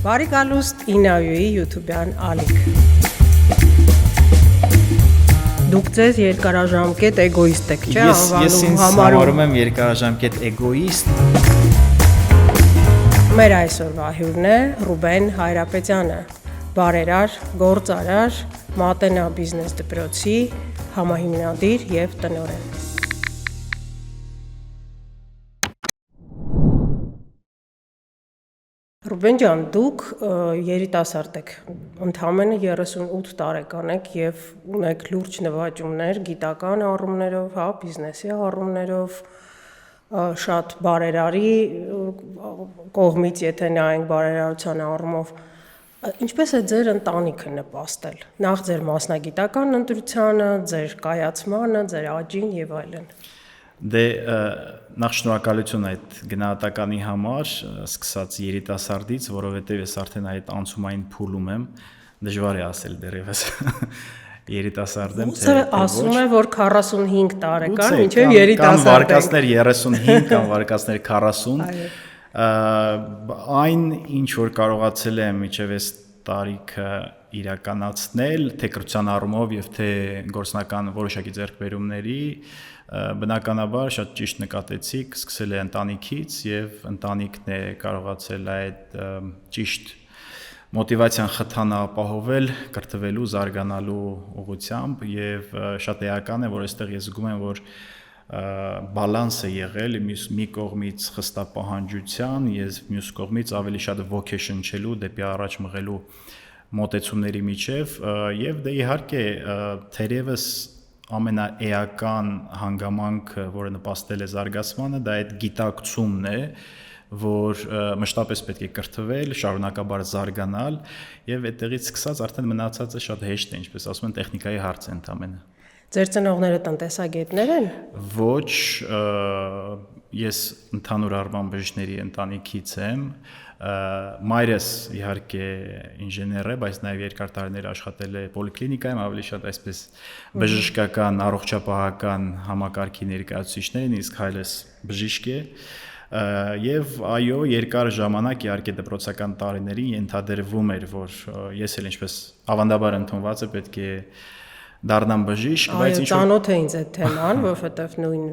Բարի գալուստ Ինավյուի YouTube-յան ալիք։ Դուք ձեզ երկարաժամկետ էգոիստ եք, չէ՞, Ես ինձ համարում եմ երկարաժամկետ էգոիստ։ Մեր այսօրվա հյուրն է Ռուբեն Հայրապետյանը, բարերար, գործարար, Մատենա բիզնես դպրոցի համահիմնադիր եւ տնօրեն։ Ռուբեն ջան, դուք երիտասարդ եք, ընդամենը 38 տարեկան եք եւ ունեք լուրջ նվաճումներ գիտական առումներով, հա, բիզնեսի առումներով, շատ բարերարի կողմից, եթե նայենք բարերարության առումով, ինչպես է ձեր ընտանիքը նպաստել, նախ ձեր մասնագիտական ընտրությանը, ձեր կայացմանը, ձեր աճին եւ այլն։ Դե նախ շնորհակալություն այդ գնահատականի համար, սկսած երիտասարդից, որովհետև ես արդեն այդ անցումային փուլում եմ, դժվար է ասել դեռևս երիտասարդ եմ, թե ասում է, որ 45 տարեկան, մինչև երիտասարդ եմ, կամ վարկածներ 35, կամ վարկածներ 40, այն ինչ որ կարողացել եմ մինչև այս տարիքը իրականացնել, թե կրթության առումով եւ թե գործնական որոշակի ձեռքբերումների, բնականաբար շատ ճիշտ նկատեցիք, սկսել է ընտանիքից եւ ընտանիքն է կարողացել այդ ճիշտ մոտիվացիան խթանը ապահովել, կրթվելու, զարգանալու ուղղությամբ եւ շատ էական է, որ այստեղ ես զգում եմ, որ բալանս է եղել մի կողմից խստապահանջության, ես մյուս կողմից ավելի շատ ոգի շնչելու, դեպի առաջ մղելու մոտեցումների միջև եւ դե իհարկե թերևս ամենաէական հանգամանքը, որը նպաստել է զարգացմանը, դա այդ գիտակցումն է, որ մշտապես պետք է կրթվել, շարունակաբար զարգանալ եւ այդտեղից սկսած արդեն մնացածը շատ հեշտ է, ինչպես ասում են, տեխնիկայի հարց է ընդամենը։ Ձեր ծնողները տնտեսագետներ են։ Ոչ, ես ընդհանուր առմամբ բժիշկների ընտանիքից եմ։ Մայրս իհարկե ինժեներ է, բայց նաև երկար տարիներ աշխատել է պոլիկլինիկայում, ավելի շատ այսպես բժշկական, առողջապահական համակարգի ներկայացուցիչներ են, իսկ հայրս բժիշկ է։ Եվ այո, երկար ժամանակ իհարկե դպրոցական տարիներին ենթադրվում էր, որ ես էլ ինչպես ավանդաբար ընդունված է, պետք է դառնամ բժիշկ, բայց ինչ ծանոթ է ինձ այդ թեման, որովհետև նույն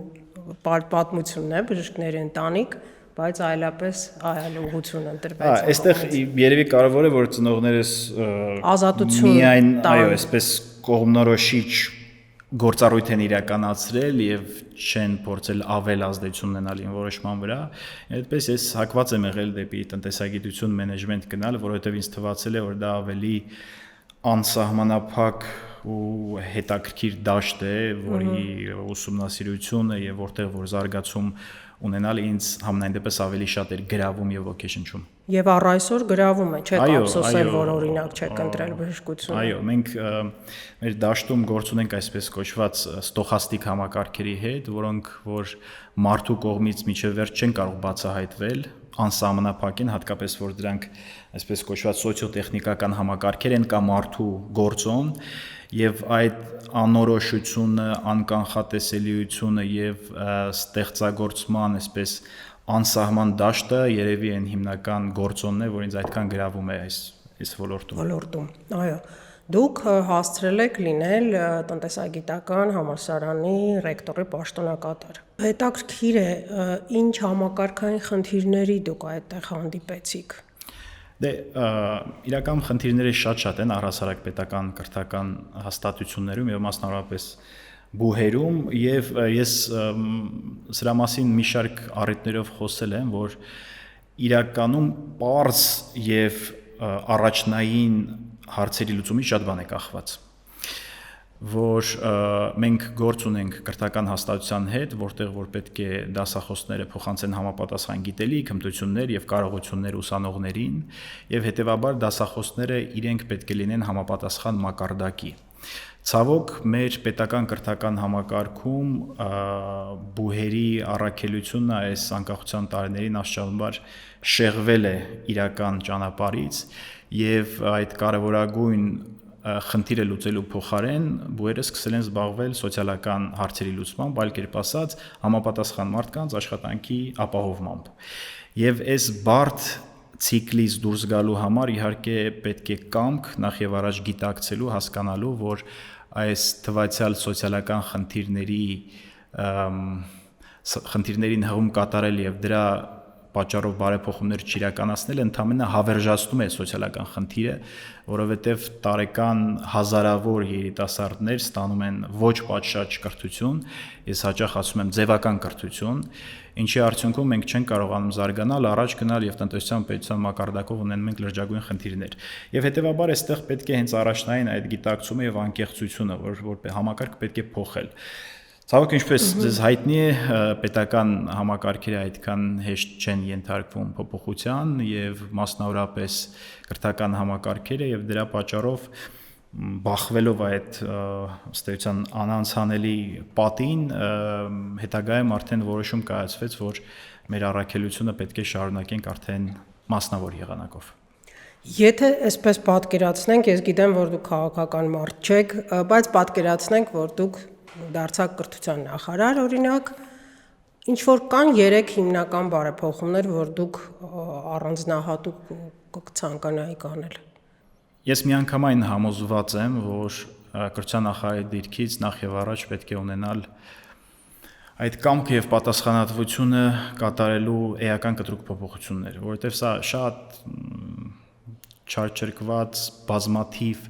պատմությունն է, բժիշկների ընտանիք, բայց այլապես այլ ուղղություն ընտրվեց։ Այստեղ երևի կարևոր է, որ ծնողներս ազատություն միայն, այո, այսպես կողմնորոշիչ գործառույթ են իրականացրել եւ չեն փորձել ավել ազդեցություն ունենալ ին որոշման վրա։ Այդպես ես հակված եմ եղել դեպի տնտեսագիտություն, մենեջմենտ գնալ, որովհետեւ ինձ թվացել է, որ դա ավելի անսահմանափակ ու հետաքրքիր դաշտ է, որի ուսումնասիրությունը եւ որտեղ որ զարգացում ունենալ ինձ համենայն դեպս ավելի շատ էր գրավում եւ ոգեշնչում։ Եվ առ այսօր գրավում է, չեք ափսոսել, որ օրինակ չեք ընտրել բժշկությունը։ Այո, մենք մեր դաշտում գործ ունենք այսպես կոչված ստոխաստիկ համակարգերի հետ, որոնք որ մարդու կողմից միջև վերջ չեն կարող բացահայտվել, անսահմանափակ են, հատկապես որ դրանք այսպես կոչված սոցիոտեխնիկական համակարգեր են կամ մարդու գործոն եւ այդ անորոշությունը, անկանխատեսելիությունը եւ ստեղծագործման այսպես անսահման դաշտը երևի են հիմնական գործոնն է, որ ինձ այդքան գրավում է այս ոլորտում։ Այո։ Դուք հասցրել եք լինել տնտեսագիտական համալսարանի ռեկտորի պաշտոնակատար։ Հետաքրքիր է, ինչ համակարգային խնդիրների դուք այդտեղ հանդիպեցիք։ Դե իրական խնդիրները շատ են առհասարակ պետական կրթական հաստատություններում եւ մասնավորապես բուհերում եւ ես սրա մասին մի շարք առիթներով խոսել եմ, որ իրականում պարզ եւ առաջնային հարցերի լուծումից շատ բան է կախված, որ մենք գործ ունենք կրթական հաստատության հետ, որտեղ որ պետք է դասախոսները փոխանցեն համապատասխան գիտելիք, հմտություններ եւ կարողություններ ուսանողներին եւ հետեւաբար դասախոսները իրենք պետք է լինեն համապատասխան մակարդակի։ Ցավոք մեր պետական կրթական համակարգում բուհերի առաքելությունը այս անկախության տարիներին աստիճանաբար շեղվել է իրական ճանապարհից եւ այդ կարևորագույն խնդիրը լուծելու փոխարեն բուհերը սկսել են զբաղվել սոցիալական հարցերի լուծմամբ, այլ կերպ ասած, համապատասխան մարդկանց աշխատանքի ապահովմամբ։ Եվ այս բարդ ցիկլից դուրս գալու համար իհարկե պետք է կամք նախ եւ առաջ գիտակցելու, հասկանալու, որ այս թվացial սոցիալական խնդիրներին հղում կատարել եւ դրա պատճառով բարեփոխումներ չիրականացնել ընդհանրապես հավերժացնում է սոցիալական խնդիրը, որովհետև տարեկան հազարավոր երիտասարդներ ստանում են ոչ պատշաճ կրթություն, ես հաճախ ասում եմ ձևական կրթություն, ինչի արդյունքում մենք չենք կարողանում զարգանալ, առաջ գնալ եւ տնտեսության պետության մակարդակով ունենում ենք լրջագույն խնդիրներ։ Եվ հետեւաբար այստեղ պետք է հենց առաջնային այդ գիտակցումը եւ անկեղծությունը, որ համակարգ պետք է փոխել։ Ցավոք ինչպես ձեզ հայտնի է, պետական համակարգերը այդքան հեշտ չեն ենթարկվում փոփոխության եւ մասնավորապես կրթական համակարգերը եւ դրա պատճառով բախվելով այդ ըստեյության անանցանելի պատին հետագայում արդեն որոշում կայացվեց, որ մեր առաքելությունը պետք է շարունակենք արդեն մասնավոր եղանակով։ Եթե այսպես պատկերացնենք, ես գիտեմ, որ դուք քաղաքական մարդ չեք, բայց պատկերացնենք, որ դուք դարձակ կրթության նախարար, օրինակ, ինչ որ կան 3 հիմնական բարեփոխումներ, որ դուք առանձնահատուկ կցանկանայիք անել։ Ես միանգամայն համոզված եմ, որ կրթության նախարարի դիրքից նախ եւ առաջ պետք է ունենալ այդ կամքը եւ պատասխանատվությունը կատարելու էական կտրուկ փոփոխություններ, որովհետեւ սա շատ չարչրկված բազմաթիվ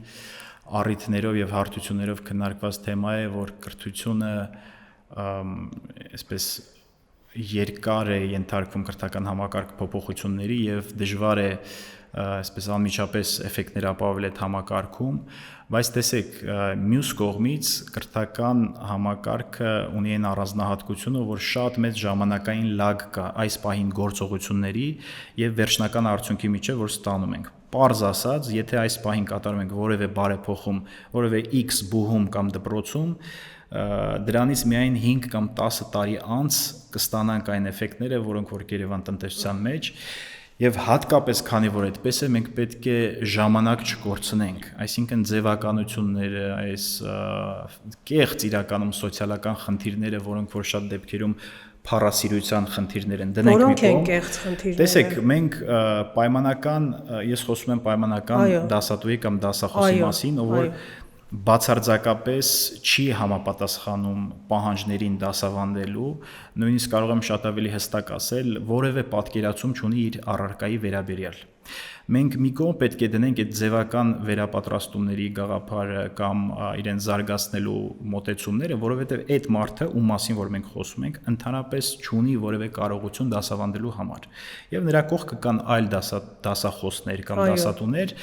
առիթներով եւ հարթություններով քննարկված թեմա է, որ կրթությունը այսպես երկար է ենթարկվում կրթական համակարգ փոփոխությունների եւ դժվար է այսպես անմիջապես էֆեկտներ ապահովել այդ համակարգում, բայց տեսեք, մյուս կողմից կրթական համակարգը ունի այն առանձնահատկությունը, որ շատ մեծ ժամանակային լագ կա այս պահին գործողությունների եւ վերջնական արդյունքի միջեւ, որ ստանում ենք։ Պարզ ասած, եթե այս պահին կատարում ենք որևէ բարեփոխում, որևէ X բուհում կամ դպրոցում, դրանից միայն 5 կամ 10 տարի անց կստանանք այն էֆեկտները, որոնք որ կերևան տնտեսության մեջ, եւ հատկապես քանի որ այդպես է, մենք պետք է ժամանակ չկորցնենք, այսինքն ձևականությունները, այս կեղծ իրականում սոցիալական խնդիրները, որոնք որ շատ դեպքերում փառասիրության խնդիրներ են դնենք մի կողմ։ Որոնք են կեղծ խնդիրները։ Տեսեք, մենք պայմանական, ես խոսում եմ պայմանական դասատուի կամ դասախոսի մասին, ով որ բացարձակապես չի համապատասխանում պահանջներին դասավանդելու, նույնիսկ կարող եմ շատ ավելի հստակ ասել, որևէ պատկերացում չունի իր առարկայի վերաբերյալ։ Մենք մի կողմ պետք է դնենք այդ ձևական վերապատրաստումների գաղափարը կամ իրեն զարգացնելու մոտեցումները, որովհետև այդ մարդը, ում մասին որ մենք խոսում ենք, ընդհանրապես չունի որևէ կարողություն դասավանդելու համար։ Եվ նրա կողքը կան այլ դասախոսներ կամ դասատուներ,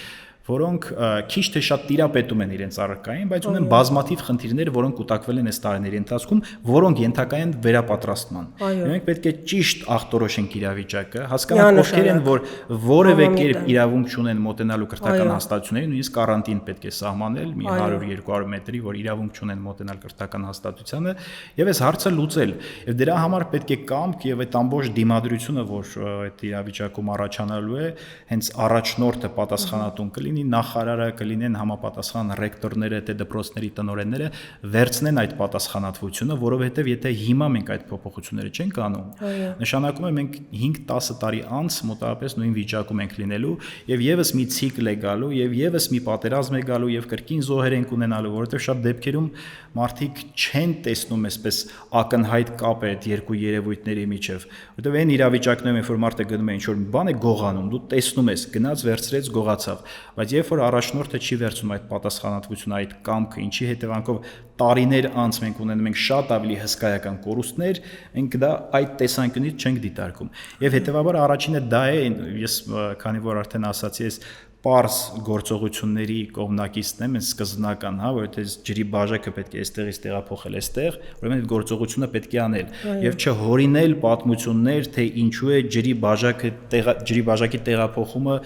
որոնք քիչ թե շատ տիրապետում են իրենց առարկային, բայց ունեն բազմաթիվ խնդիրներ, որոնք կուտակվել են այս տարիների ընթացքում, որոնք ենթակա են վերապատրաստման։ Մենք պետք է ճիշտ ախտորոշենք իրավիճակը, հասկանանք ովքեր են, որ որևէ կերպ իրավունք չունեն մոտենալու կրթական հաստատություններին, նույնիսկ կարանտին պետք է սահմանել մի 100-200 մետրի, որ իրավունք չունեն մոտենալ կրթական հաստատությանը, եւ այս հարցը լուծել։ Եվ դրա համար պետք է կամք եւ այդ ամբողջ դիմադրությունը, որ այդ իրավիճակում առաջանալու է, հենց առաջնորդը պատասխանատուն կլինի, նախարարը, կլինեն համապատասխան ռեկտորները, թե դպրոցների տնօրենները վերցնեն այդ պատասխանատվությունը, որովհետև եթե հիմա մենք այդ փոփոխությունները չենք անում, նշանակում է մենք 5-10 տարի անց մոտավորապես նույն վիճակում ենք լինելու եւ եւս մի ցիկլ է գալու եւ եւս մի պատերազմ է գալու եւ կրկին զոհեր ենք ունենալու, որովհետև շատ դեպքերում մարդիկ չեն տեսնում այսպես ակնհայտ կապ այդ երկու երևույթների միջև, որովհետև այն իրավիճակներում, երբ որ մարդը գնում է ինչ-որ մի բան է գողանում, դու տեսնում ես, գնաց վերցրեց, գողացավ, բայց երբ որ առաջնորդը չի վերցնում այդ պատասխանատվությունը, այդ կամքը, ինչի հետևանքով տարիներ անց մենք ունենում ենք շատ ավելի հսկայական կորուստներ, մենք դա այդ տեսանկյունից չենք դիտարկում։ Եվ հետևաբար առաջինը դա է, ես քանի որ արդեն ասացի, ես պարզ գործողությունների կողմնակիցն եմ, այս սկզբնական, որովհետեւ ջրի բաժակը պետք է այստեղից տեղափոխել այստեղ, ուրեմն այդ գործողությունը պետք է անել եւ չհորինել պատմություններ, թե ինչու է ջրի բաժակի տեղափոխումը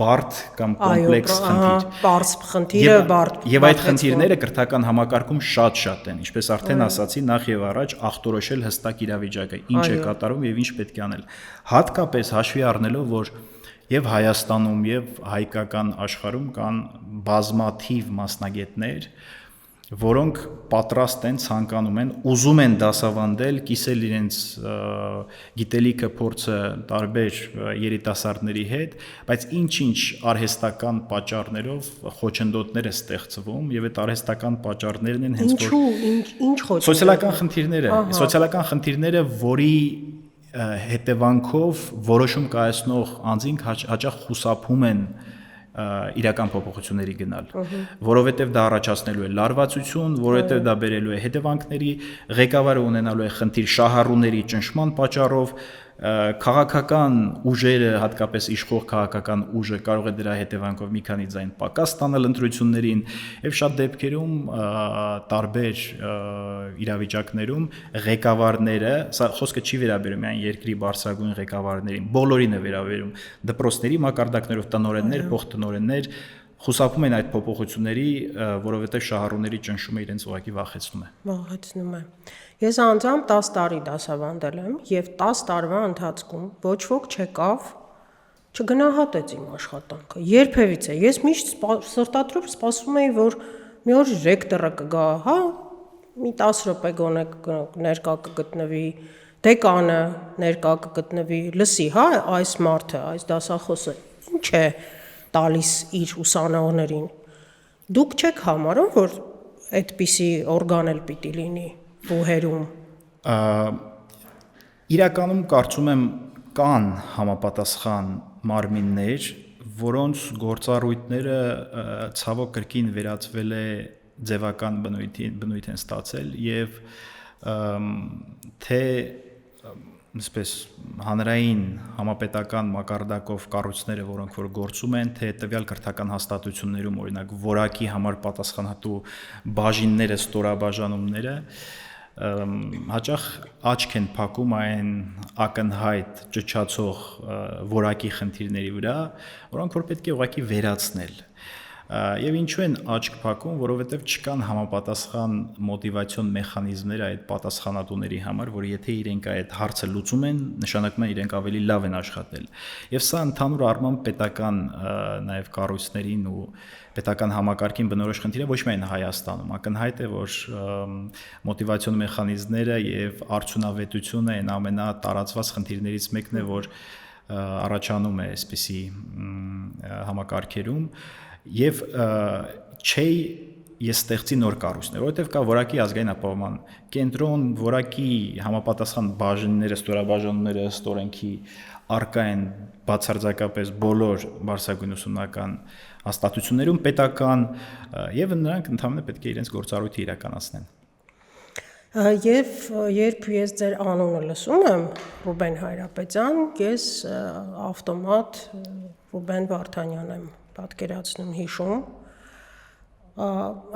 բարդ կամ կոմպլեքս խնդիր։ Պարզ խնդիրը բարդ։ Եվ այդ խնդիրները կրթական համակարգում շատ են, ինչպես արդեն ասացի, նախ եւ առաջ ախտորոշել հստակ իրավիճակը, ինչ է կատարվում եւ ինչ պետք է անել։ Հատկապես հաշվի առնելով, որ եւ Հայաստանում եւ հայկական աշխարհում կան բազմաթիվ մասնագետներ, որոնք պատրաստ են, ցանկանում են, ուզում են դասավանդել, կիսել իրենց գիտելիքը, փորձը տարբեր երիտասարդների հետ, բայց ինչ-ինչ արհեստական պատճառներով խոչընդոտներ է ստեղծվում եւ այդ արհեստական պատճառներն են հենց որ ինչ խոչընդոտ սոցիալական խնդիրները, որի հետևանքով որոշում կայացնող անձինք հաճախ խուսափում են իրական փոփոխությունների գնալ, որովհետև դա առաջացնելու է լարվածություն, որովհետև դա բերելու է հետևանքների, ղեկավարը ունենալու է խնդիր շահառուների ճնշման պատճառով, քաղաքական ուժերը, հատկապես իշխող քաղաքական ուժը կարող է դրա հետևանքով մի քանի ձայն պակաս ստանալ ընտրություններին եւ շատ դեպքերում տարբեր իրավիճակներում ղեկավարները, սա խոսքը չի վերաբերում միայն երկրի բարձրագույն ղեկավարներին, բոլորին է վերաբերում, դպրոցների մակարդակներով տնօրեններ, փոխտնօրեններ խուսափում են այդ փոփոխությունների, որովհետև շահառուների ճնշումը իրենց ուղղակի վախեցնում է։ Ես անձամբ 10 տարի դասավանդել եմ եւ 10 տարվա ընթացքում ոչ ոք չեկավ, չգնահատեց իմ աշխատանքը։ Երբևիցե ես միշտ սրտադրով սպասում էի, որ մի օր ռեկտորը կգա, հա, մի 10 րոպե գոնե ներկա կգտնվի, դեկանը ներկա կգտնվի, լսի, հա, այս մարդը, այս դասախոսը ինչ է տալիս իր ուսանողներին։ Դուք չեք համարում, որ այդպիսի օրգան էլ պիտի լինի բուհերում։ Իրականում կարծում եմ կան համապատասխան մարմիններ, որոնց գործառույթները ցավոք կրկին վերածվել է ձևական բնույթ են ստացել եւ թե այսպես հանրային համապետական մակարդակով կառույցները, որոնք որ գործում են, թե տվյալ կրթական հաստատություններում, օրինակ որակի համար պատասխանատու բաժինները, ստորաբաժանումները հաճախ աչք են փակում այն ակնհայտ ճճացող որակի խնդիրների վրա, որոնք որ պետք է ուղղակի վերացնել։ Եվ ինչու են աչք փակում, որովհետև չկան համապատասխան մոտիվացիոն մեխանիզմներ այդ պատասխանատուների համար, որ եթե իրենք այդ հարցը լուծում են, նշանակում է իրենք ավելի լավ են աշխատել։ Եվ սա ընդհանուր առմամբ պետական նաև կառույցներին ու պետական համակարգին բնորոշ խնդիր է ոչ միայն Հայաստանում, ակնհայտ է, որ մոտիվացիոն մեխանիզմները եւ արդյունավետությունը այն ամենատարածված խնդիրներից մեկն է, որ առաջանում է այսպիսի համակարգերում եւ ես ստեղծի նոր կառույցներ, որովհետեւ կա որակի ազգային ապահովման կենտրոն, որակի համապատասխան բաժինները, ստորաբաժանումները ստորենքի արկա են բացարձակապես բոլոր բարձրագույն ուսումնական հաստատություններում պետական եւ նրանք ընդհանրապես պետք է իրենց գործառույթը իրականացնեն։ Եվ երբ ես ձեր անունը լսում եմ Ռուբեն Հայրապետյան, ես ավտոմատ Ռուբեն Վարդանյան եմ պատկերացնում, հիշում,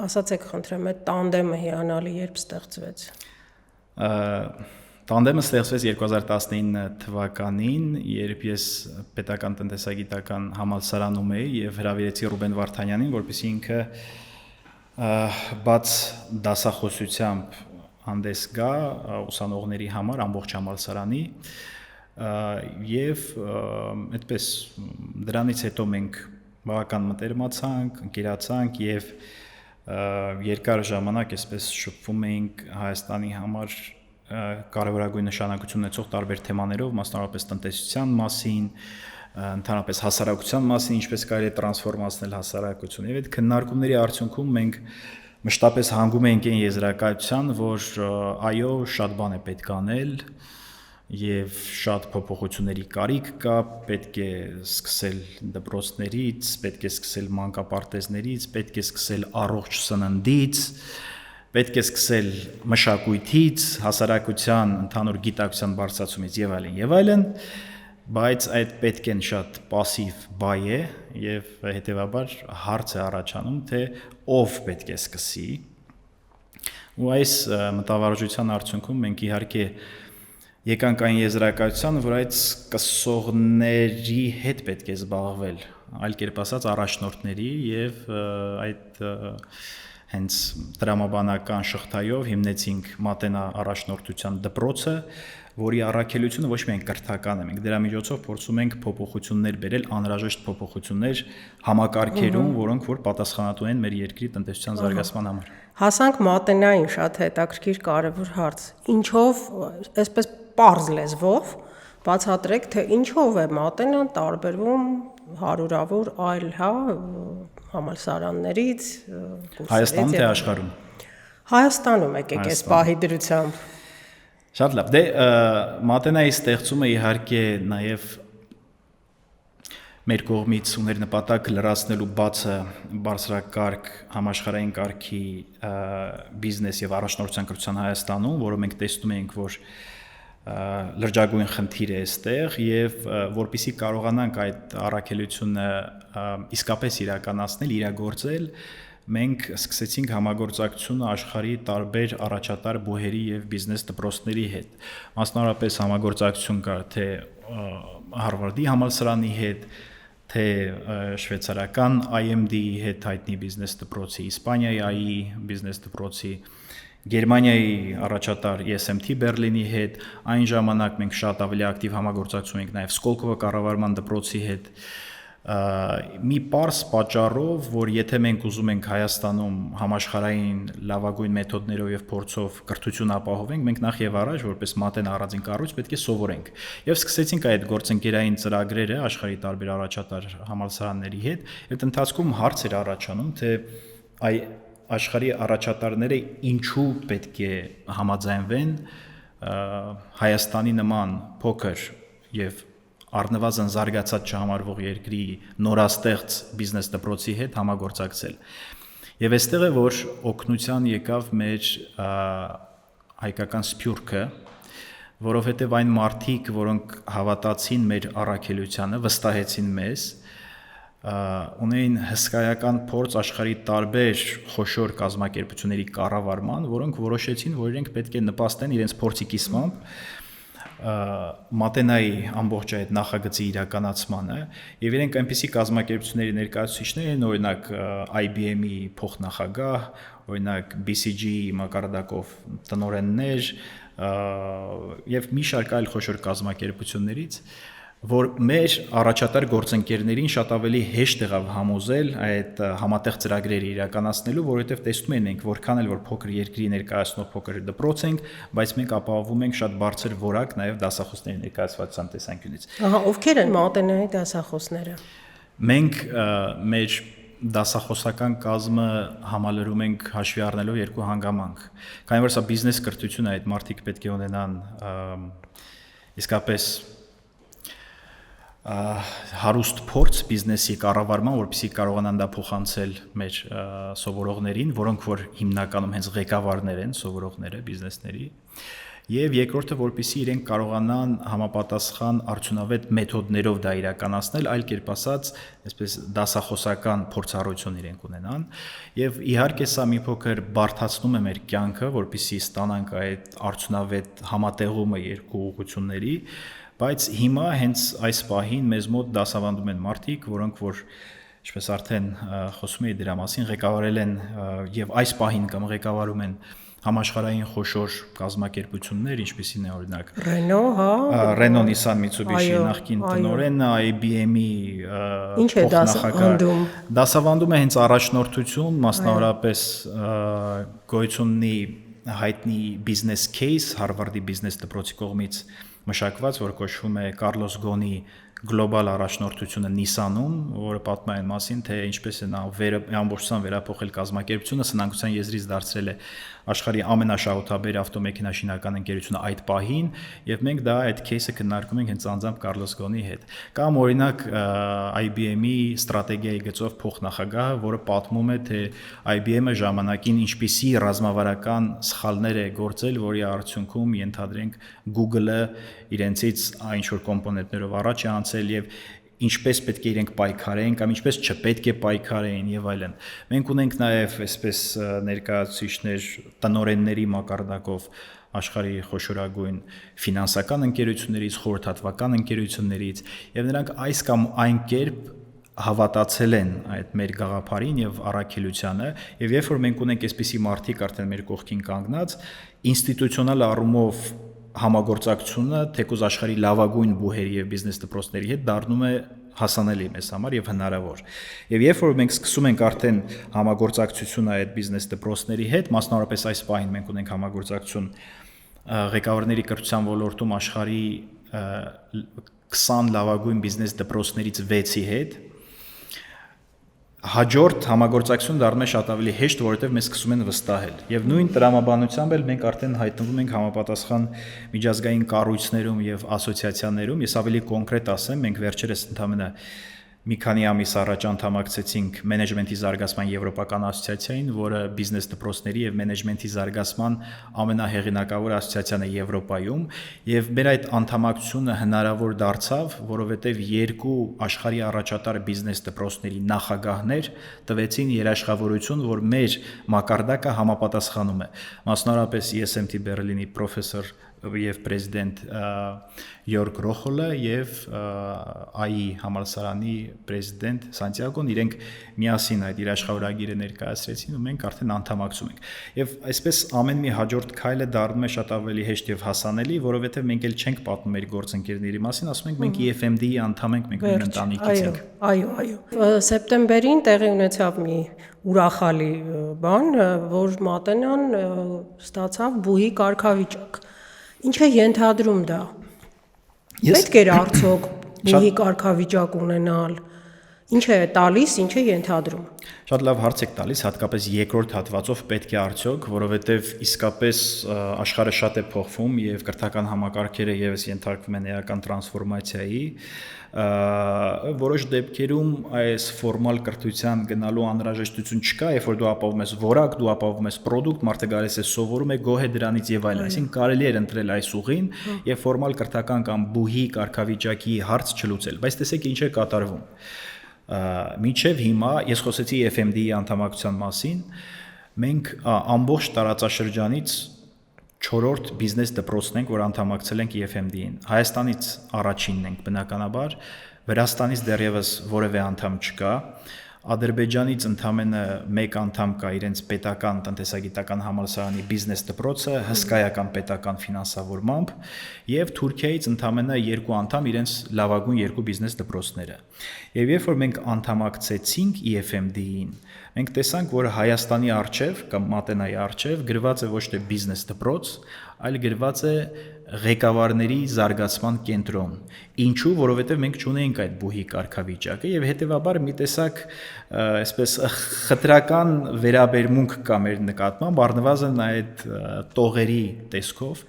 ասացեք խնդրեմ, այդ տանդեմը հիանալի երբ ստեղծվեց։ Տանդեմը ստեղծվեց 2019 թվականին, երբ ես պետական տնտեսագիտական համալսարանում էի եւ հրավիրեցի Ռուբեն Վարդանյանին, որպեսզի ինքը բաց դասախոսությամբ հանդես գա ուսանողների համար ամբողջ համալսարանի եւ այդպես դրանից հետո մենք բավական մտերմացանք, ընկերացանք եւ երկար ժամանակ այսպես շփվում էինք Հայաստանի համար կարևորագույն նշանակություն ունեցող տարբեր թեմաներով, մասնավորապես տնտեսության մասին, ընդհանրապես հասարակության մասին, ինչպես կարելի է տրանսֆորմացնել հասարակությունը։ Եվ այդ քննարկումների արդյունքում մենք մշտապես հանգում էինք այն եզրակացության, որ այո, շատ բան է պետք անել եւ շատ փոփոխությունների կարիք կա, պետք է սկսել դպրոցներից, պետք է սկսել մանկապարտեզներից, պետք է սկսել առողջ սննդից, պետք է սկսել մշակույթից, հասարակության ընդհանուր գիտակցության բարձրացումից եւ այլն եւ այլն, բայց այդ պետք են շատ пассив բայ է եւ հետեւաբար հարց է առաջանում, թե ով պետք է սկսի։ Ու այս մտավարժության արդյունքում մենք իհարկե եկանք այն եզրակացության, որ այդ սկսողների հետ պետք է զբաղվել, այլ կերպ ասած առաջնորդների եւ այդ հենց դրամաբանական շղթայով հիմնեցինք Մատենա առաջնորդության դպրոցը, որի առաքելությունը ոչ միայն կրթական է, մենք դրա միջոցով փորձում ենք փոփոխություններ բերել, անհրաժեշտ փոփոխություններ համակարգերում, որոնք որ պատասխանատու են մեր երկրի տնտեսության զարգացման համար։ Հասանք Մատենային, շատ հետաքրքիր կարևոր հարց։ Ինչով, այսպես պարզ լեզվով, բացատրեք, թե ինչով է Մատենան տարբերվում հարյուրավոր այլ, համալսարաններից, Հայաստանում թե աշխարհում։ Հայաստանում եկեք այս պահի դրությամբ։ Շատ լավ։ Դե Մատենայի ստեղծումը իհարկե նաև մեր կողմից ուներ նպատակ լրացնելու բացը բարձրակարգ համաշխարհային կարգի բիզնես եւ առաջնորդության կրթության Հայաստանում, որը մենք տեսնում ենք, որ լրջագույն խնդիր է այստեղ եւ որպեսզի կարողանանք այդ առաքելությունը իսկապես իրականացնել, իրագործել, մենք սկսեցինք համագործակցությունը աշխարհի տարբեր առաջատար բուհերի եւ բիզնես դպրոցների հետ։ Մասնավորապես համագործակցություն կար թե Հարվարդի համալսարանի հետ, թե շվեյցարական IMD-ի հետ հայտնի բիզնես դպրոցի, Իսպանիայի բիզնես դպրոցի, Գերմանիայի առաջատար ESMT Բերլինի հետ, այն ժամանակ մենք շատ ավելի ակտիվ համագործակցում ենք նաև Սկոլկովո կառավարման դպրոցի հետ, մի պարզ պատճառով, որ եթե մենք ուզում ենք Հայաստանում համաշխարհային լավագույն մեթոդներով եւ փորձով կրթություն ապահովենք, մենք նախ եւ առաջ որպես Մատեն առանձին կառույց պետք է սովորենք։ Եվ սկսեցինք այդ գործընկերային ծրագրերը աշխարհի տարբեր առաջատար համալսարանների հետ, այդ ընթացքում հարց էր առաջանում, թե աշխարհի առաջատարները ինչու պետք է համաձայնվեն Հայաստանի նման փոքր եւ առնվազն զարգացած չհամարվող երկրի նորաստեղծ բիզնես դպրոցի հետ համագործակցել։ Եվ այստեղ է, որ օգնության եկավ մեր հայկական սփյուռքը, որովհետև այն մարդիկ, որոնք հավատացին մեր առաքելությանը, վստահեցին մեզ, ունեին հսկայական փորձ աշխարհի տարբեր խոշոր կազմակերպությունների կառավարման, որոնք որոշեցին, որ իրենք պետք է նպաստեն իրենց փորձի կիսմամբ Մատենայի ամբողջ այդ նախագծի իրականացմանը եւ իրենք այնպիսի կազմակերպությունների ներկայացուցիչներ են, օրինակ IBM-ի փոխնախագահ, օրինակ BCG-ի մակարդակով տնօրեններ եւ մի շարք այլ խոշոր կազմակերպություններից, որ մեր առաջատար գործընկերներին շատ ավելի հեշտ եղավ համոզել այդ համատեղ ծրագրերը իրականացնելու, որովհետև տեսնում են մենք որքան էլ որ փոքր երկրի ներկայացնող փոքր դպրոց ենք, բայց մենք ապահովում ենք շատ բարձր որակ նաև դասախոսների ներկայացվածության տեսանկյունից։ Ովքեր են Մատենայի դասախոսները։ Մենք մեր դասախոսական կազմը համալրում ենք հաշվի առնելով երկու հանգամանք։ Քանի որ սա բիզնես կրթություն է, այդ մարդիկ պետք է ունենան իսկապես հարուստ փորձ բիզնեսի կառավարման, որպեսզի կարողանան դա փոխանցել մեր սովորողներին, որոնք որ հիմնականում հենց ղեկավարներ են, սովորողները բիզնեսների, եւ երկրորդը, որպեսզի իրենք կարողանան համապատասխան արդյունավետ մեթոդներով դա իրականացնել, այլ կերպ ասած, այսպես դասախոսական փորձառություն իրենք ունենան, եւ իհարկե սա մի փոքր բարդացնում է մեր կյանքը, որպեսզի ստանանք այդ արդյունավետ համատեղումը երկու ուղղությունների, բայց հիմա հենց այս պահին մեզ մոտ դասավանդում են մարդիկ, որոնք որ ինչպես արդեն խոսում էի դրա մասին, ղեկավարել են եւ այս պահին կամ ղեկավարում են համաշխարհային խոշոր կազմակերպություններ, ինչպիսին է օրինակ Renault, Nissan, Mitsubishi նախկին տնօրենը, IBM-ի փոխնախագահ, դասավանդում է հենց առաջնորդություն, մասնավորապես գոյություն ունի հայտնի business case Հարվարդի բիզնես դպրոցի կողմից մշակված, որ կոչվում է Կարլոս Գոնի գլոբալ առաջնորդությունը Nissan-ում, որը պատմում է այն մասին, թե ինչպես է նա ամբողջությամբ վերափոխել կազմակերպությունը, սնանկության եզրից դարձրել է աշխարհի ամենաշահութաբեր ավտոմեքենա շինական ընկերությունը այդ պահին, եւ մենք դա այդ кейսը քննարկում ենք հենց անձամբ Կարլոս Գոնի հետ։ Կամ օրինակ IBM-ի ստրատեգիայի գծով փոխնախագահը, որը պատմում է, թե IBM-ը ժամանակին ինչպիսի ռազմավարական սխալներ է գործել, որի արդյունքում ենթադրենք Google-ը իրենցից ինչ որ կոմպոնենտներով առաջ է անցել եւ ինչպես պետք է իրենք պայքարեն կամ ինչպես չպետք է պայքարեն եւ այլն։ Մենք ունենք նաեւ այսպես ներկայացուցիչներ տնօրենների մակարդակով աշխարհի խոշորագույն ֆինանսական ընկերություններից, խորհրդատվական ընկերություններից եւ նրանք այս կամ այն կերպ հավատացել են այդ մեր գաղափարին եւ առաքելությանը, եւ երբ որ մենք ունենք այսպիսի մարդիկ արդեն մեր կողքին կանգնած, ինստիտուցիոնալ առումով համագործակցությունը թեկուզ աշխարհի լավագույն բուհերի եւ բիզնես դպրոցների հետ դառնում է հասանելի մեզ համար եւ հնարավոր։ Եվ երբ որ մենք սկսում ենք արդեն համագործակցությունը այդ բիզնես դպրոցների հետ, մասնավորապես այս պահին մենք ունենք համագործակցություն ղեկավարների կրթության ոլորտում աշխարհի 20 լավագույն բիզնես դպրոցներից 6-ի հետ, հաջորդ համագործակցություն դառնում է շատ ավելի հեշտ, որովհետև մեզ սկսում են վստահել։ Եվ նույն տրամաբանությամբ էլ մենք արդեն հայտնվում ենք համապատասխան միջազգային կառույցներում եւ ասոցիացիաներում։ Ես ավելի կոնկրետ ասեմ, մենք վերջերս ընդհանրապես մի քանի ամիս առաջ անդամակցեցինք մենեջմենթի զարգացման եվրոպական ասոցիացիային, որը բիզնես դպրոցների եւ մենեջմենթի զարգացման ամենահեղինակավոր ասոցիացիան է Եվրոպայում, եւ մեր այդ անդամակցությունը հնարավոր դարձավ, որովհետեւ երկու աշխարհի առաջատար բիզնես դպրոցների նախագահներ տվեցին երաշխավորություն, որ մեր մակարդակը համապատասխանում է։ Մասնավորապես ESMT Բերլինի պրոֆեսոր եւ պրեզիդենտ Յորգ Ռոխոլը եւ ԱԻ համալսարանի պրեզիդենտ Սանտիագոն իրենք միասին այդ երաշխավորագիրը ներկայացրեցին ու մենք արդեն անդամակցում ենք։ Եվ այսպես ամեն մի հաջորդ քայլը դառնում է շատ ավելի հեշտ եւ հասանելի, որովհետեւ մենք էլ չենք պատմում մեր գործընկերների մասին, ասում ենք մենք EFMD-ի անդամ ենք, մենք նույն ընտանիքից ենք։ Այո։ Սեպտեմբերին տեղի ունեցավ մի ուրախալի բան, որ Մատենան ստացավ բուհի կարգավիճակ։ Ինչ է ենթադրում դա։ Պետք էր արդյոք բուհի կարգավիճակ ունենալ։ Ինչ է տալիս, ինչ է ենթադրում։ Շատ լավ հարց եք տալիս, հատկապես երկրորդ հատվածով պետք է արդյոք, որովհետև իսկապես աշխարհը շատ է փոխվում եւ կրթական համակարգերը եւս ենթարկվում են էական տրանսֆորմացիայի, որոշ դեպքերում այս ֆորմալ կրթության գնալու անհրաժեշտություն չկա, երբ որ դու ապահովում ես որակ, դու ապահովում ես պրոդուկտ, մարդը գալիս է սովորում է գոհ է դրանից եւ այլն, այսինքն կարելի է ընտրել այս ուղին եւ ֆորմալ կրթական կամ բուհի կարգավիճակի հարց չլուծել, բայց տեսեք ինչ է կատարվում։ Մինչև հիմա ես խոսեցի FMD-ի անդամակցության մասին, մենք ամբողջ տարածաշրջանից 4-րդ բիզնես դպրոցն ենք, որ անդամակցել ենք FMD-ին։ Հայաստանից առաջինն ենք բնականաբար, Վրաստանից դեռևս որևէ անդամ չկա, Ադրբեջանից ընդամենը մեկ անդամ կա իրենց պետական տնտեսագիտական համալսարանի բիզնես դպրոցը հսկայական պետական ֆինանսավորմամբ եւ Թուրքիայից ընդամենը 2 անդամ իրենց լավագույն 2 բիզնես դպրոցները։ Եվ երբ որ մենք անդամակցեցինք EFMD-ին, մենք տեսանք, որ Հայաստանի արչեւ կամ Մատենայի արչեւ գրված է ոչ թե բիզնես դպրոց, այլ գրված է ղեկավարների զարգացման կենտրոն։ Ինչու, որովհետև մենք չունեինք այդ բուհի կարգավիճակը եւ հետեւաբար մի տեսակ այսպես խտրական վերաբերմունք կա մեր նկատմամբ, առնվազն այդ տողերի տեսքով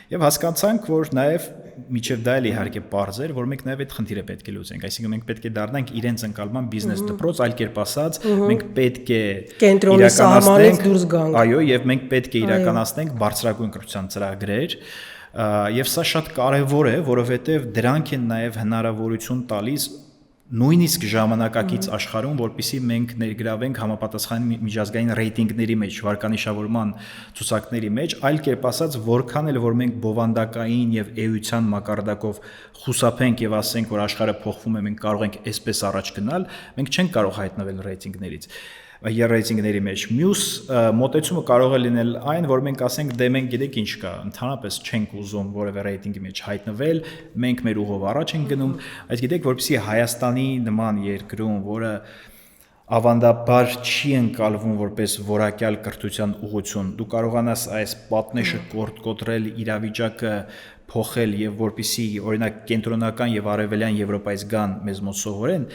եւ հասկացանք, որ նաեւ միջև դա էլ իհարկե պարզ էր, որ մենք նաեւ այդ խնդիրը պետք է լուծենք, այսինքն մենք պետք է դառնանք իրենց ընկալման բիզնես դպրոց, այլ կերպ ասած, մենք պետք է կենտրոնի սահմանից դուրս գանք։ Այո, եւ մենք պետք է իրականացնենք բարձրագույն կրթության ծրագրեր, եւ սա շատ կարեւոր է, որովհետեւ դրանք են նաեւ հնարավորություն տալիս նույնիսկ ժամանակակից աշխարհում, որպեսզի մենք ներգրավենք համապատասխան միջազգային ռեյտինգների մեջ, վարկանիշավորման ցուցակների մեջ, այլ կերպ ասած, որքան էլ որ մենք բովանդակային եւ էության մակարդակով խուսափենք եւ ասենք, որ աշխարհը փոխվում է, մենք կարող ենք այսպես առաջ գնալ, մենք չենք կարող հայտնվել ռեյտինգներից։ Ռեյտինգների մեջ մյուս մոտեցումը կարող է լինել այն, որ մենք ասենք, դե մենք գիտեք ինչ կա, ընդհանրապես չենք ուզում որևէ ռեյտինգի մեջ հայտնվել, մենք մեր ուղով առաջ ենք գնում, բայց գիտեք, որպեսզի Հայաստանի նման երկրում, որը ավանդաբար չի ընկալվում որպես որակյալ կրթության ուղղություն, դու կարողանաս այս պատնեշը կոտրել, իրավիճակը փոխել եւ որպեսզի օրինակ կենտրոնական եւ արևելյան Եվրոպայից գան մեզ մոտ սովորեն,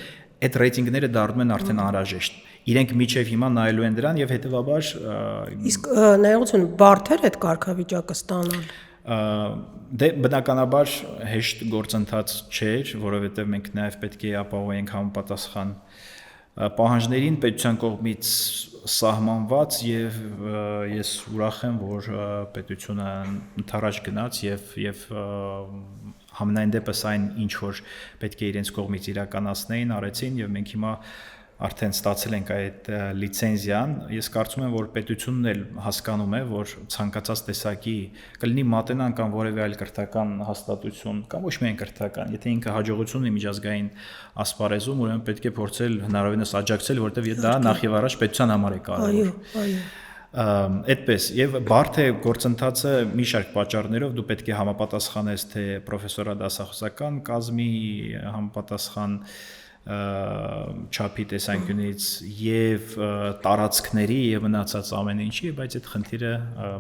այդ ռեյտինգները դառնում են արդեն անհրաժեշտ։ Իրենք միջև հիմա նայելու են դրան եւ հետեւաբար իսկ նայողություն բարդ էր այդ կարգավիճակը ստանալ։ Դե բնականաբար հեշտ գործընթաց չէր, որովհետեւ մենք նաեւ պետք է ապահովենք համապատասխան պահանջներին պետության կողմից սահմանված եւ ես ուրախ եմ, որ պետությունը ընդառաջ գնաց եւ համենայն դեպս այն ինչ որ պետք է իրենց կողմից իրականացնեին, արեցին եւ մենք հիմա արդեն ստացել ենք այդ լիցենզիան, ես կարծում եմ, որ պետությունն էլ հասկանում է, որ ցանկացած տեսակի կլինի մատենան կամ որևէ այլ կրթական հաստատություն, կամ ոչ միայն կրթական, եթե ինքը հաջողություն ունի միջազգային ասպարեզում, ուրեմն պետք է փորձել հնարավորինս աջակցել, որովհետև դա նախ եւ առաջ պետության համար է կարևոր։ Այո։ Այդպես եւ բարդ է գործընթացը մի շարք պատճառներով դու պետք է համապատասխանես թե պրոֆեսորադասախոսական կազմի համապատասխան չափի տեսանկյունից եւ տարածքների եւ մնացած ամեն ինչի, բայց այդ խնդիրը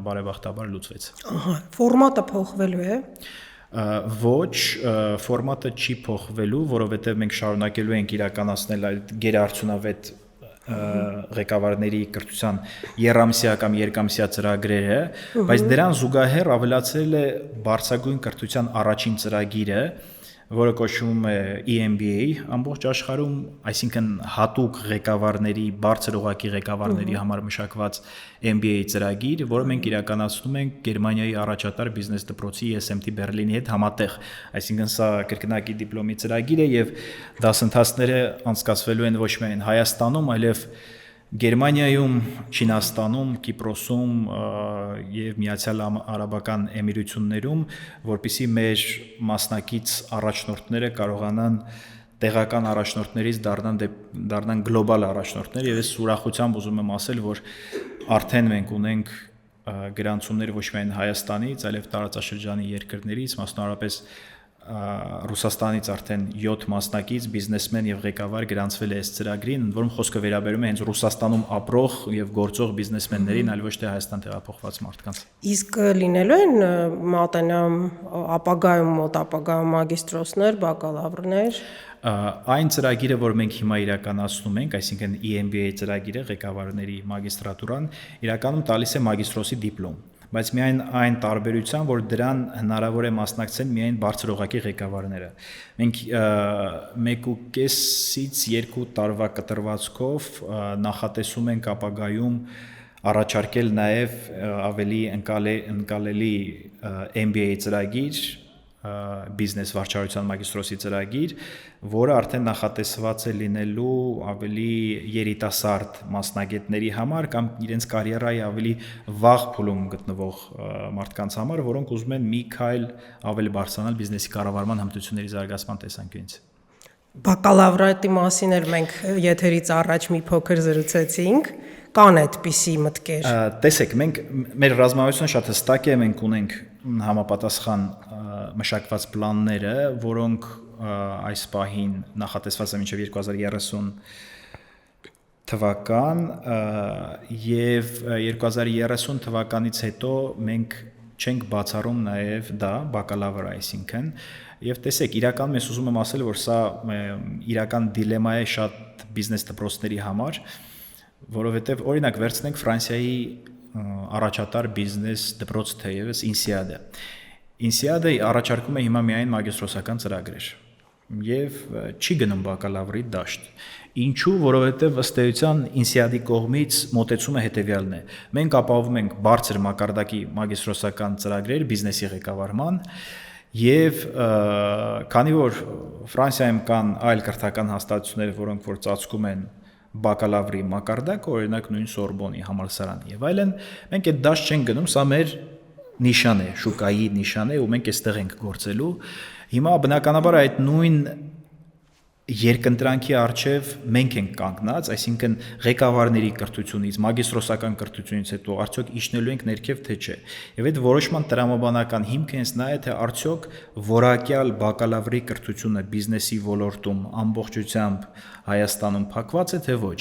բարեբախտաբար լուծվեց։ Ահա, ֆորմատը փոխվելու է։ Ոչ, ֆորմատը չի փոխվելու, որովհետեւ մենք շարունակելու ենք իրականացնել այդ գերարդյունավետ ղեկավարների կրթության երամսյա կամ երկամսյա ծրագրերը, բայց դրան զուգահեռ ավելացել է բարձրագույն կրթության առաջին ծրագիրը, որը կոչվում է EMBA ամբողջ աշխարհում, այսինքն հատուկ ղեկավարների, բարձր օղակի ղեկավարների համար մշակված MBA ծրագիր, որը մենք իրականացնում ենք Գերմանիայի առաջատար բիզնես դպրոցի ESMT Բերլինի հետ համատեղ, այսինքն սա կրկնակի դիպլոմի ծրագիր է եւ դասընթացները անցկացվելու են ոչ միայն Հայաստանում, այլև Գերմանիայում, Չինաստանում, Կիպրոսում եւ Միացյալ Արաբական Էմիրություններում, որպիսի մեր մասնակից առաջնորդները կարողանան տեղական առաջնորդներից դառնան գլոբալ առաջնորդներ եւ ես ուրախությամբ ուզում եմ ասել, որ արդեն մենք ունենք գրանցումներ ոչ միայն Հայաստանից, այլև տարածաշրջանի երկրներից, մասնավորապես Ռուսաստանից արդեն 7 մասնակից բիզնեսմեն եւ ղեկավար գրանցվել է այս ծրագրին, որում խոսքը վերաբերում է հենց Ռուսաստանում ապրող եւ գործող բիզնեսմեններին, այլ ոչ թե Հայաստան տեղափոխված մարդկանց։ Իսկ լինելու են մատենամ ապագայում մոտ ապագայում մագիստրոսներ, բակալավրներ։ Այն ծրագիրը, որ մենք հիմա իրականացնում ենք, այսինքն EMBA ծրագիրը, ղեկավարների մագիստրատուրան, իրականում տալիս է մագիստրոսի դիպլոմ, բայց միայն այն տարբերությամբ, որ դրան հնարավոր է մասնակցեն միայն բարձրօղակի ղեկավարները։ Մենք 1.5-ից 2 տարվա կտրվածքով նախատեսում ենք ապագայում առաջարկել նաև ավելի ընկալելի MBA ծրագիր, բիզնես վարչարության մագիստրոսի ծրագիր, որը արդեն նախատեսված է լինելու ավելի երիտասարդ մասնագետների համար կամ իրենց կարիերայի ավելի վաղ փուլում գտնվող մարդկանց համար, որոնք ուզում են մի քայլ ավելի բարձրանալ բիզնեսի կառավարման հմտությունների զարգացման տեսանկյունից։ Բակալավրատի մասին էլ մենք եթերից առաջ մի փոքր զրուցեցինք, կան այդպիսի մտքեր։ Տեսեք, մենք մեր ռազմավարությունը շատ հստակ է, մենք ունենք համապատասխան մշակված պլանները, որոնք այս պահին նախատեսված են մինչև 2030 թվական եւ 2030 թվականից հետո մենք չենք բացառում նաև դա բակալավր, այսինքն եւ տեսեք, իրականում ես ուզում եմ ասել, որ սա իրական դիլեմա է շատ բիզնես դպրոցների համար, որովհետեւ օրինակ վերցնենք Ֆրանսիայի առաջատար բիզնես դպրոց թեևս INSEAD-ը։ INSEAD-ը առաջարկում է հիմա միայն մագիստրոսական ծրագրեր եւ չի գնում բակալավրի դաշտ։ Ինչու, որովհետեւ ըստ էության INSEAD-ի կողմից մոտեցումը հետեւյալն է. մենք ապահովում ենք բարձր մակարդակի մագիստրոսական ծրագրեր բիզնեսի ղեկավարման եւ քանի որ Ֆրանսիայում կան այլ կրթական հաստատություններ, որոնք որ ծածկում են բակալավրի մակարդակը, օրինակ նույն Սորբոնի համալսարանը եւ այլն, մենք այդ դաշտ չենք գնում, սա մեր նիշան է, շուկայի նիշան է ու մենք այստեղ ենք գործելու։ Հիմա բնականաբար այդ նույն երկընտրանքի առջև մենք ենք կանգնած, այսինքն ղեկավարների կրթությունից, մագիստրոսական կրթությունից հետո արդյոք իջնելու ենք ներքև թե չէ։ Եվ այդ որոշման տրամաբանական հիմքը հենց նա է, թե արդյոք որակյալ բակալավրի կրթությունը բիզնեսի ոլորտում ամբողջությամբ Հայաստանում փակված է թե ոչ։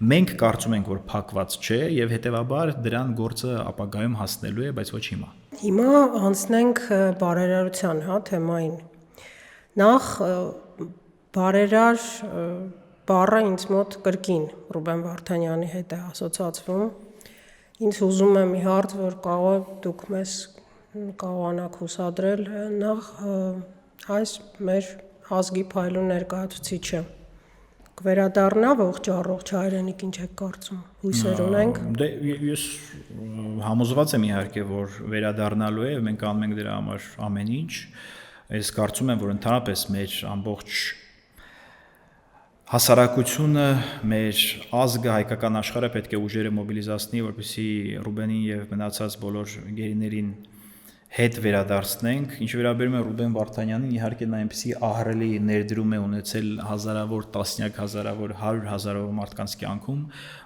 Մենք կարծում ենք, որ փակված չէ եւ հետեւաբար դրան գործը ապագայում հասնելու է, բայց ոչ հիմա։ Հիմա անցնենք բարերարության, թեմային։ Նախ բարերար բառը ինձ մոտ կրկին Ռուբեն Վարդանյանի հետ է ասոցացվում։ Ինձ ուզում եմ իհարց, որ կարող դուք մեզ կարողանաք հուսադրել նախ այս մեր ազգի փայլուն ներկայացուցիչը կվերադառնա ողջ առողջ հայրենիք, ինչ եք կարծում, հույսեր ունենք։ Դե ես համոզված եմ իհարկե, որ վերադառնալու է, մենք անում ենք դրա համար ամեն ինչ։ Ես կարծում եմ, որ ընդհանրապես մեր ամբողջ հասարակությունը, մեր ազգը, հայկական աշխարհը պետք է ուժերը մոբիլիզացնի, որպեսզի Ռուբենին եւ մնացած բոլոր գերիներին հետ վերադարձնենք, ինչ վերաբերում է Ռուբեն Վարդանյանին, իհարկե նա այնպեսի ահռելի ներդրում է ունեցել հազարավոր, տասնյակ հազարավոր, 100 հազարավոր մարդկանց կյանքում,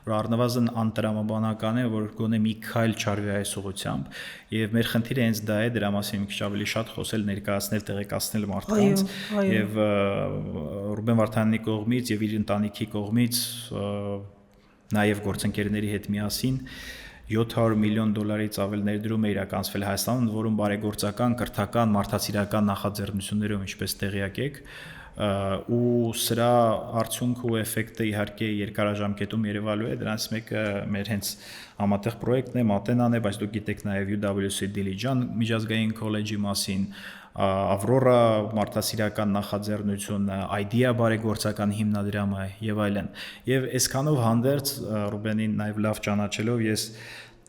որ առնվազն անտրամաբանական է, որ գոնե մի քայլ չարվի այս ուղղությամբ, եւ մեր խնդիրը հենց դա է, դրա մասին մի քիչ ավելի շատ խոսել, ներկայացնել, տեղեկացնել մարդկանց, եւ Ռուբեն Վարդանյանի կողմից եւ իր ընտանիքի կողմից, նաեւ գործընկերների հետ միասին $700 միլիոն ավել ներդրում է իրականացվել Հայաստանում, որում բարեգործական, կրթական, մարդասիրական նախաձեռնություններով, ինչպես տեղյակ եք, ու սրա արդյունքը ու էֆեկտը իհարկե երկարաժամկետում երևալու է, դրանից մեկը մեր հենց համատեղ պրոյեկտն է, Մատենան է, բայց դուք գիտեք նաև UWC Դիլիջան միջազգային քոլեջի մասին, Ավրորա մարդասիրական նախաձեռնությունը, Idea բարեգործական հիմնադրամը եւ այլն։ Եվ այսքանով հանդերձ Ռուբենին նաև լավ ճանաչելով ես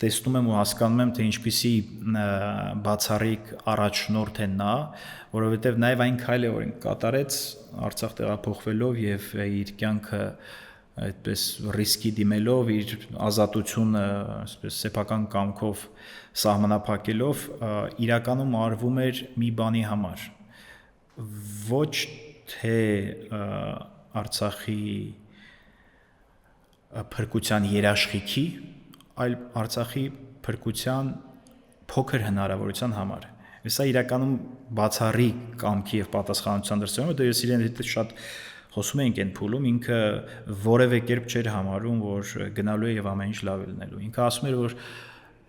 տեսնում եմ ու հասկանում եմ, թե ինչպիսի բացառիկ առաջնորդ է նա, որովհետև նաև այն քայլը, որ կատարեց Արցախ տեղափոխվելով եւ իր կյանքը այդպես ռիսկի դիմելով, իր ազատությունը, այսպես սեփական կամքով սահմանափակելով, իրականում արվում էր մի բանի համար, ոչ թե Արցախի փրկության երաշխիքի, այլ Արցախի փրկության փոքր հնարավորության համար։ Սա իրականում բացառիկ կամքի եւ պատասխանատվության դրսևորում է, դա ես իրեն հետ շատ խոսում էինք այն փուլում, ինքը որևէ կերպ չէր համարում, որ գնալու է եւ ամեն ինչ լավ է լինելու։ Ինքը ասում էր, որ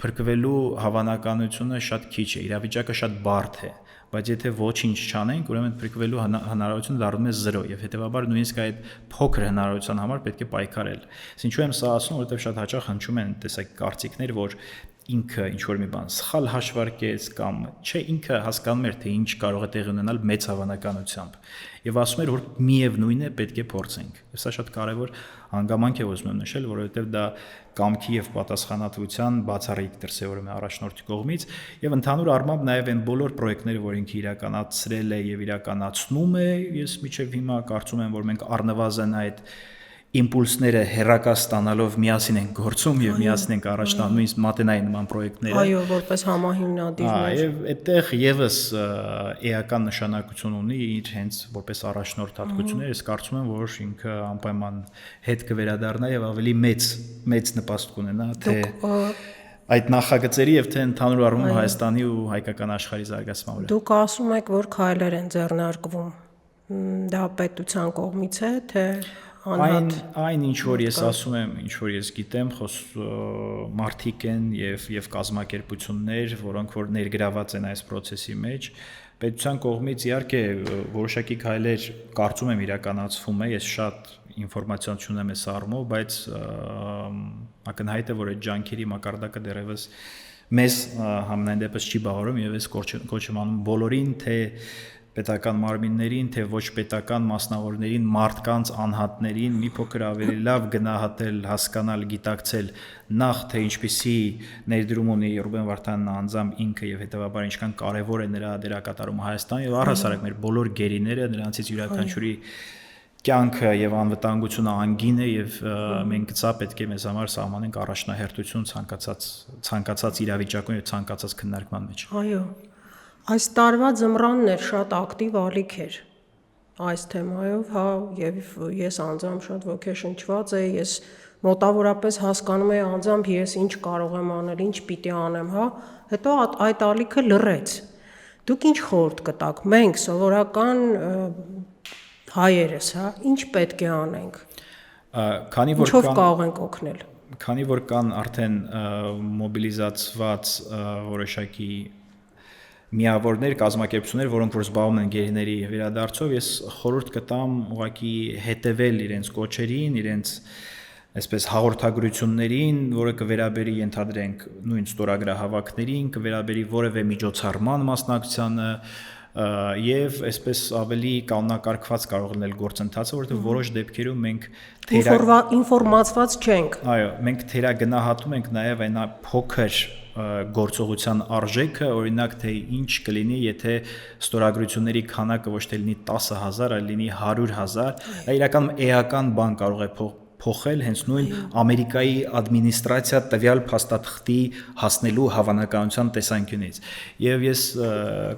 փրկվելու հավանականությունը շատ քիչ է, իրավիճակը շատ բարդ է, բայց եթե ոչինչ չանենք, ուրեմն փրկվելու հնարավորությունը դառնում է 0 եւ հետեւաբար նույնիսկ այդ փոքր հնարավորության համար պետք է պայքարել։ Ինչու եմ սա ասում, որովհետեւ շատ հաճախ հնչում են տեսակ կարծիքներ, որ ինքը ինչ որ մի բան սխալ հաշվարկեց կամ չէ, ինքը հասկանում էր, թե ինչ կարող է տեղի ունենալ մեծ հավանականությամբ եւ ասում էր, որ միևնույն է պետք է փորձենք։ Եվ սա շատ կարեւոր հանգամանք է ուզում եմ նշել, որովհետեւ դա կամքի եւ պատասխանատվության բացառիկ դրսեւորում է առաջնորդի կողմից եւ ընդհանուր առմամբ նաեւ այն բոլոր պրոյեկտները, որ ինքը իրականացրել է եւ իրականացնում է, ես միջև հիմա կարծում եմ, որ մենք առնվազն այդ իմպուլսները հերակա ստանալով միասին են գործում եւ միասին են առաջ տանում նույնիսկ մատենայի նման պրոյեկտները։ Այո, որպես համահիմնադիրներ։ Եվ այդտեղ եւս էական նշանակություն ունի իր հենց որպես առաջնորդ հատկությունները, ես կարծում եմ, որ ինքը անպայման հետ կվերադառնա եւ ավելի մեծ նպաստ կունենա թե այդ նախագծերի եւ թե ընդհանուր առմամբ Հայաստանի ու հայկական աշխարհի զարգացման վրա։ Դուք ասում եք, որ քայլեր են ձեռնարկվում։ Դա պետության կողմից է, թե Այն ինչ որ ես ասում եմ, ինչ որ ես գիտեմ, մարդիկ են եւ կազմակերպություններ, որոնք որ ներգրաված են այս process-ի մեջ, պետության կողմից իհարկե որոշակի քայլեր կարծում եմ իրականացվում է, ես շատ ինֆորմացիա չունեմ այս առումով, բայց ակնհայտ է, որ այդ ջանքերի մակարդակը դեռևս մեզ համենայն դեպս չի բավարարում եւ ես կոչ եմ անում բոլորին, թե պետական մարմիններին, թե ոչ պետական մասնավորներին, մարդկանց անհատներին մի փոքր ավելի լավ գնահատել, հասկանալ, գիտակցել նախ թե ինչպիսի ներդրում ունի Ռուբեն Վարդանյանն անձամբ ինքը եւ հետեւաբար ինչքան կարեւոր է նրա դերակատարումը Հայաստան եւ առհասարակ մեր բոլոր գերիները, նրանցից յուրաքանչյուրի կյանքը եւ անվտանգությունը անգին է եւ մենք սա պետք է մեզ համար սահմանենք առաջնահերթություն ցանկացած իրավիճակում եւ ցանկացած քննարկման մեջ։ Այո։ Այս տարվա ձմռանն էր շատ ակտիվ ալիք էր այս թեմայով, հա, եւ ես անձամբ շատ ոգեշնչված էի, ես մոտավորապես հասկանում էի անձամբ ես ինչ կարող եմ անել, ինչ պիտի անեմ, հա, հետո այդ ալիքը լռեց։ Դուք ինչ խորհուրդ կտաք, մենք սովորական հայերս, հա, ինչ պետք է անենք։ Ինչով կարող ենք օգնել։ Քանի որ կան արդեն մոբիլիզացված որոշակի միավորներ, կազմակերպություններ, որոնք որ զբաղվում են գերիների վերադարձով, ես խորհուրդ կտամ ուղղակի հետևել իրենց կոչերին, իրենց այսպես հաղորդագրություններին, որը կվերաբերի ենթադրենք նույն ստորագրահավաքներին, կվերաբերի որևէ միջոցառման մասնակցությանը եւ այսպես ավելի կանոնակարգված կարող լինել գործընթացը, որովհետեւ որոշ դեպքերում մենք ինֆորմացված չենք։ Այո, մենք թերագնահատում ենք նաեւ այն փոքր գործողության արժեքը, օրինակ թե ինչ կլինի, եթե ստորագրությունների քանակը ոչ թե լինի 10,000, այլ լինի 100,000, դա իրականում էական բան կարող է փոխել հենց նույն Ամերիկայի ադմինիստրացիա տվյալ փաստաթղթի հասնելու հավանականության տեսանկյունից։ Եվ ես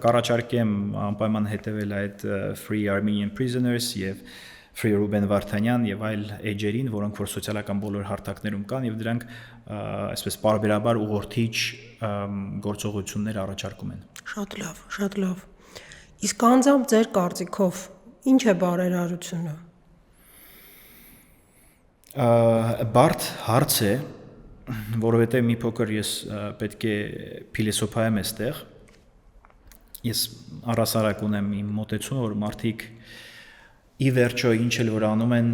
կառաջարկեմ անպայման հետևել այդ Free Armenian Prisoners եւ Free Ruben Vartanyan եւ այլ էջերին, որոնք որ սոցիալական բոլոր հարթակներում կան եւ դրանք այսպես պարբերաբար ուղղորդիչ գործողություններ առաջարկում են։ Շատ լավ, շատ լավ։ Իսկ անձամբ ձեր կարծիքով ինչ է բարերարությունը։ Բարդ հարց է, որովհետև մի փոքր ես պետք է փիլիսոփայեմ այստեղ։ Ես առասարակ ունեմ իմ մոտեցումը, որ մարդիկ ի վերջո ինչ էլ որ անում են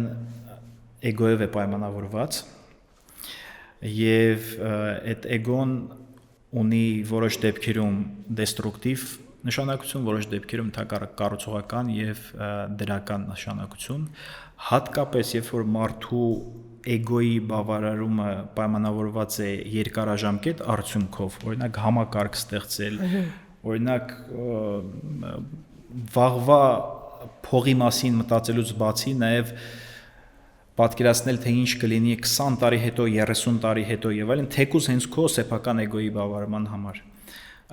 էգոյով է պայմանավորված եւ այդ էգոն ունի որոշ դեպքերում դեստրուկտիվ նշանակություն, որոշ դեպքերում կառուցողական եւ դրական նշանակություն, հատկապես երբ որ մարդու էգոյի բավարարումը պայմանավորված է երկարաժամկետ արդյունքով, օրինակ համակարգ ստեղծել, օրինակ վաղվա փողի մասին մտածելուց բացի նաեւ պատկերացնել թե ինչ կլինի 20 տարի հետո, 30 տարի հետո եւ այլն, թեկուզ հենց քո սեփական էգոյի բավարարման համար։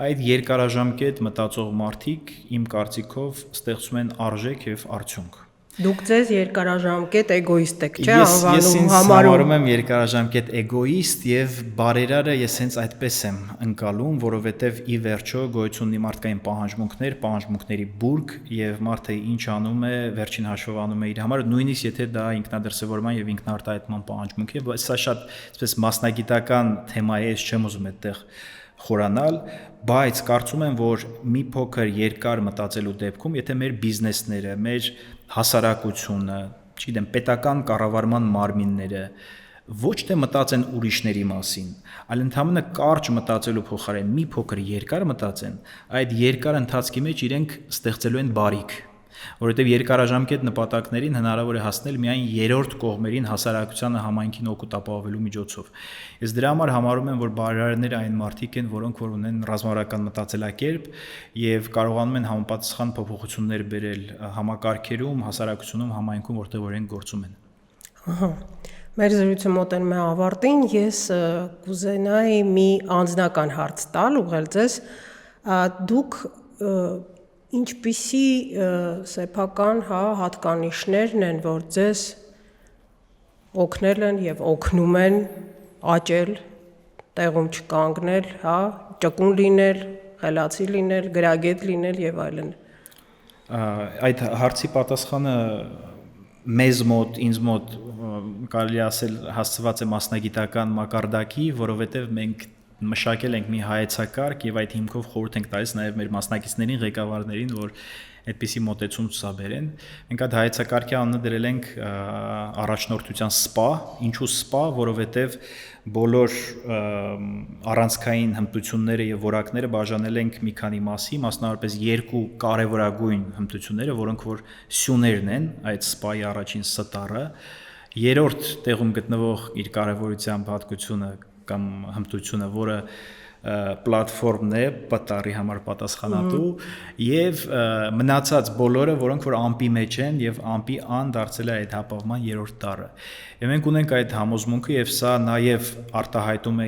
Այդ երկարաժամկետ մտածող մարդիկ իմ կարծիքով ստեղծում են արժեք եւ արդյունք։ Դուք ձեզ երկարաժամկետ էգոիստ եք, չէ՞, Ես համարում եմ երկարաժամկետ էգոիստ եւ բարերարը ես հենց այդպես եմ ընկալում, որովհետեւ ի վերջո գոյություն ունի մարդկային պահանջմունքներ, պահանջմունքների բուրգ եւ մարդը ինչ անում է, վերջին հաշվով անում է իր համար, նույնիսկ եթե դա ինքնադրսևորման եւ ինքնարտահայտման պահանջմունք է, սա շատ այսպես մասնագիտական թեմա է, ես չեմ ուզում այդտեղ խորանալ, բայց կարծում եմ, որ մի փոքր երկար մտածելու դեպքում, եթե մեր բիզնեսները, մեր հասարակությունը, չգիտեմ, պետական կառավարման մարմինները ոչ թե մտածեն ուրիշների մասին, այլ ընդհանրապես կարճ մտածելու փոխարեն մի փոքր երկար մտածեն, այդ երկար ընթացքի մեջ իրենք ստեղծելու են բարիք, որովհետև երկարաժամկետ նպատակներին հնարավոր է հասնել միայն երրորդ կողմերին հասարակությանը համայնքին օգուտ ապահովելու միջոցով։ Ես դրա համար համարում եմ, որ բարերարները այն մարդիկ են, որոնք որ ունեն ռազմավարական մտածելակերպ եւ կարողանում են համապատասխան փոփոխություններ բերել համակարգերում, հասարակությունում, համայնքում, որտեղ որ են գործում են։ Ահա։ Մեր զրույցը մոտենում է ավարտին, ես կուզենայի մի անձնական հարց տալ, ուղղել ձեզ, դուք ինչպիսի սեփական հատկանիշներն են, որ ձեզ օգնել են եւ օգնում են աճել, տեղում չկանգնել, ճկուն լինել, խելացի լինել, գրագետ լինել եւ այլն։ Այդ հարցի պատասխանը մեզ մոտ, ինձ մոտ կարելի ասել հասցված է մասնագիտական մակարդակի, որովհետեւ մենք մշակել ենք մի հայեցակարգ եւ այդ հիմքով խորհուրդ ենք տալիս նաեւ մեր մասնակիցներին, ղեկավարներին, որ այդպիսի մոտեցում ցուցաբերեն։ Մենք այդ հայեցակարգի անունը դրել ենք առաջնորդության սպա, ինչու սպա, որովհետեւ բոլոր առանցքային հմտությունները եւ որակները բաժանել ենք մի քանի մասի, մասնավորապես երկու կարևորագույն հմտությունները, որոնք որ սյուներն են, այդ սպայի առաջին ստառը, երրորդ տեղում գտնվող իր կարևորությամբ հատկությունը կամ հմտությունը, որը պլատֆորմն է, պտարի համար պատասխանատու եւ մնացած բոլորը, որոնք որ ամպի մեջ են եւ ամպի ան դարձել է այդ հապավման երրորդ տառը։ Եվ մենք ունենք այդ համոզմունքը եւ սա նաեւ արտահայտում է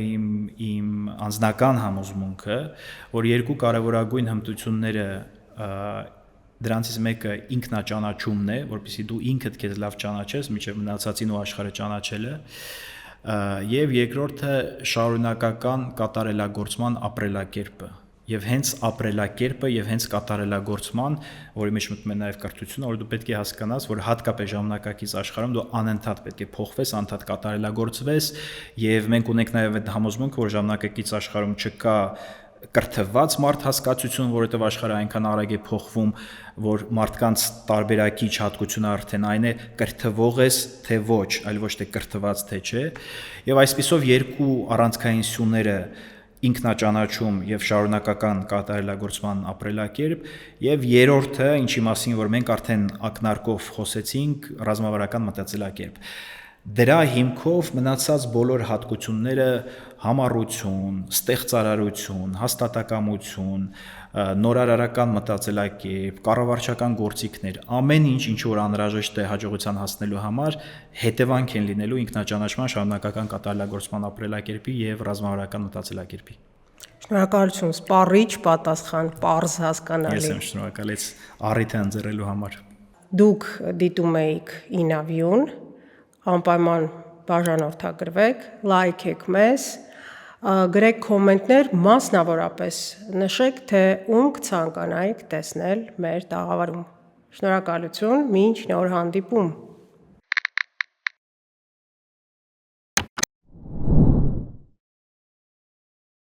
իմ անձնական համոզմունքը, որ երկու կարևորագույն հմտությունները դրանցից մեկը ինքնաճանաչումն է, որպեսզի դու ինքդ քեզ լավ ճանաչես, մինչեւ մնացածին ու աշխարհը ճանաչելը, եւ երկրորդը շարունակական կատարելագործման ապրելակերպը եւ հենց ապրելակերպը եւ հենց կատարելագործման, որի մեջ մտնում է նաեւ կրթությունը, որ դու պետք է հասկանաս, որ հատկապես ժամանակակից աշխարհում դու անընդհատ պետք է փոխվես, անընդհատ կատարելագործվես եւ մենք ունենք նաեւ այդ համոզմունքը, որ ժամանակակից աշխարհում չկա կրթված մարդ հասկացություն, որովհետև աշխարհը այնքան արագ է փոխվում, որ մարդկանց տարբերակիչ հատկությունը արդեն այն է կրթվող ես, թե ոչ, այլ ոչ թե կրթված թե չէ, եւ այսպիսով երկու առանցքային սյուները ինքնաճանաչում եւ շարունակական կատարելագործման ապրելակերպ եւ երրորդը, ինչի մասին որ մենք արդեն ակնարկով խոսեցինք, ռազմավարական մտածելակերպ։ Դրա հիմքով մնացած բոլոր հատկությունները համառություն, ստեղծարարություն, հաստատակամություն, նորարարական մտածելակերպ, կառավարչական գործիքներ, ամեն ինչ ինչ որ անհրաժեշտ է հաջողության հասնելու համար, հետևանք են լինելու ինքնաճանաչման, շարունակական կատարելագործման ապրելակերպի եւ ռազմավարական մտածելակերպի։ Շնորհակալություն, սպառիչ պատասխան, պարզ Ես հասկանալի։ եմ շնորհակալ այս առիթը ընձեռելու համար։ Դուք դիտում եք Ինավյուն, անպայման բաժանորդագրվեք, լայքեք մեզ, գրեք կոմենտներ, մասնավորապես նշեք, թե ում կցանկանայիք տեսնել մեր տաղավարում։ Շնորհակալություն, մինչ նոր հանդիպում։